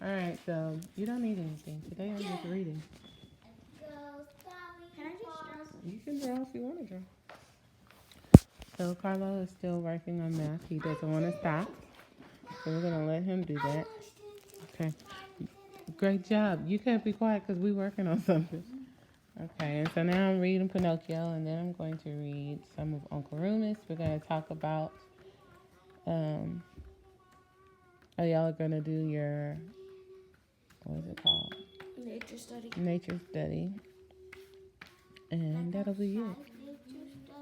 All right, so you don't need anything. Today I'm just reading. Can I just draw? You can draw if you want to draw. So Carlo is still working on math. He doesn't want to stop. So we're going to let him do that. Okay. Great job. You can't be quiet because we're working on something. Okay, and so now I'm reading Pinocchio, and then I'm going to read some of Uncle Remus. We're going to talk about, um, y'all are going to do your, what is it called? Nature study. Nature study. And that'll be it.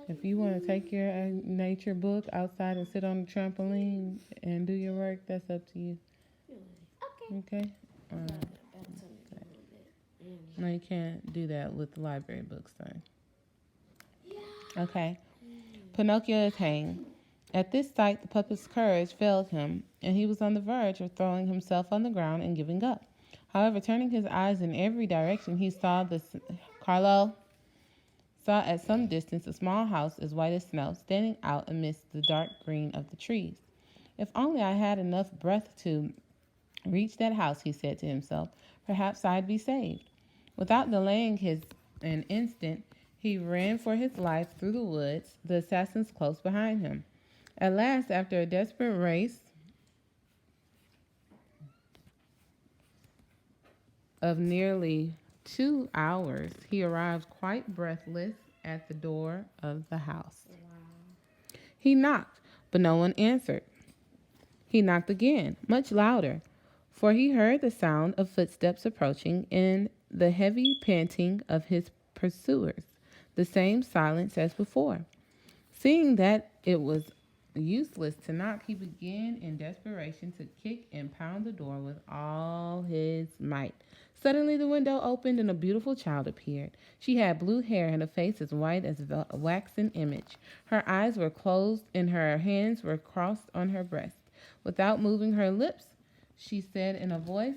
If you want to take your nature book outside and sit on the trampoline and do your work, that's up to you. Okay. Okay? No, you can't do that with the library books, son. Okay. Pinocchio is hanged. At this sight, the puppet's courage failed him, and he was on the verge of throwing himself on the ground and giving up. However, turning his eyes in every direction, he saw Carlo saw at some distance a small house as white as snow, standing out amidst the dark green of the trees. If only I had enough breath to reach that house, he said to himself, perhaps I'd be saved. Without delaying an instant, he ran for his life through the woods, the assassins close behind him. At last, after a desperate race of nearly 2 hours, he arrived quite breathless at the door of the house. Wow. He knocked, but no one answered. He knocked again, much louder, for he heard the sound of footsteps approaching and the heavy panting of his pursuers, the same silence as before. Seeing that it was useless to knock, he began in desperation to kick and pound the door with all his might. Suddenly the window opened and a beautiful child appeared. She had blue hair and a face as white as a waxen image. Her eyes were closed and her hands were crossed on her breast. Without moving her lips, she said in a voice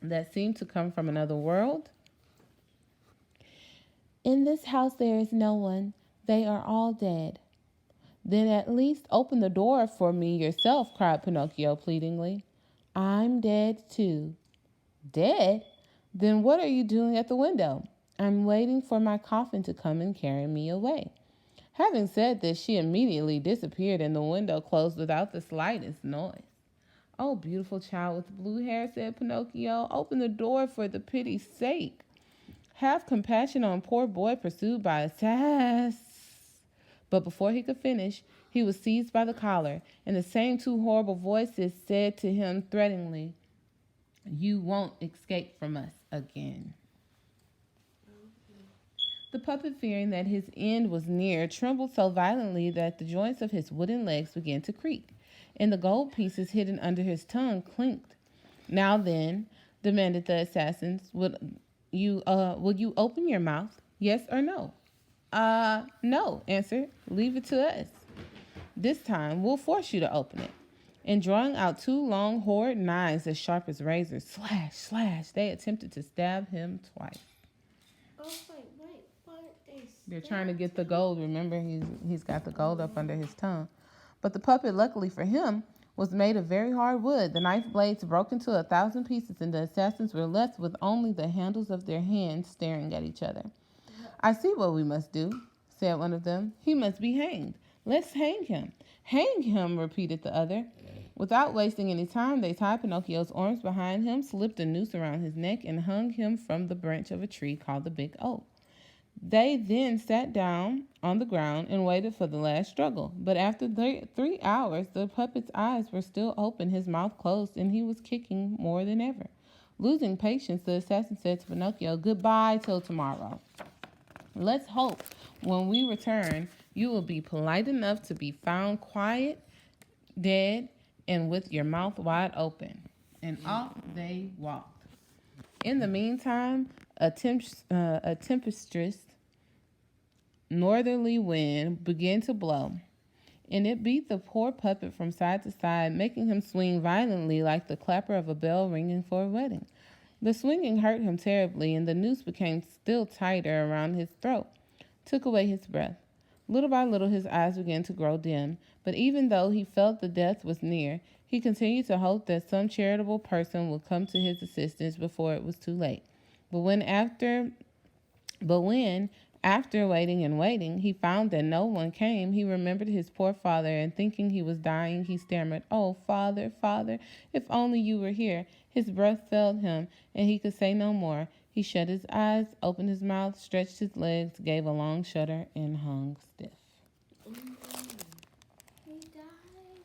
that seemed to come from another world, in this house there is no one. They are all dead. Then at least open the door for me yourself, cried Pinocchio pleadingly. I'm dead too. Dead? Then what are you doing at the window? I'm waiting for my coffin to come and carry me away. Having said this, she immediately disappeared and the window closed without the slightest noise. Oh, beautiful child with blue hair, said Pinocchio, open the door for the pity's sake. Have compassion on poor boy pursued by assassins. But before he could finish, he was seized by the collar, and the same two horrible voices said to him threateningly, you won't escape from us again. The puppet, fearing that his end was near, trembled so violently that the joints of his wooden legs began to creak, and the gold pieces hidden under his tongue clinked. Now then, demanded the assassins, would you open your mouth? Yes or no? No, answered. Leave it to us. This time, we'll force you to open it. And drawing out two long, horrid knives as sharp as razors, slash, slash, they attempted to stab him twice. Oh, wait, what? They're trying to get the gold. Remember, he's got the gold up under his tongue. But the puppet, luckily for him, was made of very hard wood. The knife blades broke into 1,000 pieces, and the assassins were left with only the handles of their hands staring at each other. I see what we must do, said one of them. He must be hanged. Let's hang him. Hang him, repeated the other. Without wasting any time, they tied Pinocchio's arms behind him, slipped a noose around his neck, and hung him from the branch of a tree called the Big Oak. They then sat down on the ground and waited for the last struggle. But after 3 hours, the puppet's eyes were still open, his mouth closed, and he was kicking more than ever. Losing patience, the assassin said to Pinocchio, goodbye till tomorrow. Let's hope when we return, you will be polite enough to be found quiet, dead, and with your mouth wide open. And off they walked. In the meantime, a tempestuous northerly wind began to blow, and it beat the poor puppet from side to side, making him swing violently like the clapper of a bell ringing for a wedding. The swinging hurt him terribly, and the noose became still tighter around his throat, took away his breath. Little by little, his eyes began to grow dim, but even though he felt the death was near, he continued to hope that some charitable person would come to his assistance before it was too late. But when, after waiting and waiting, he found that no one came, he remembered his poor father, and thinking he was dying, he stammered, "Oh, Father, Father, if only you were here." His breath failed him, and he could say no more. He shut his eyes, opened his mouth, stretched his legs, gave a long shudder, and hung stiff. He died.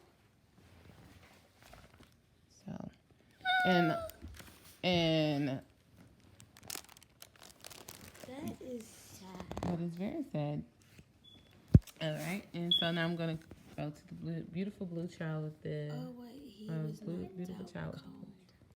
So, and That is sad. that is very sad. All right, and so now I'm gonna go to the beautiful blue child with the Oh wait, he was knocked beautiful out child with cold.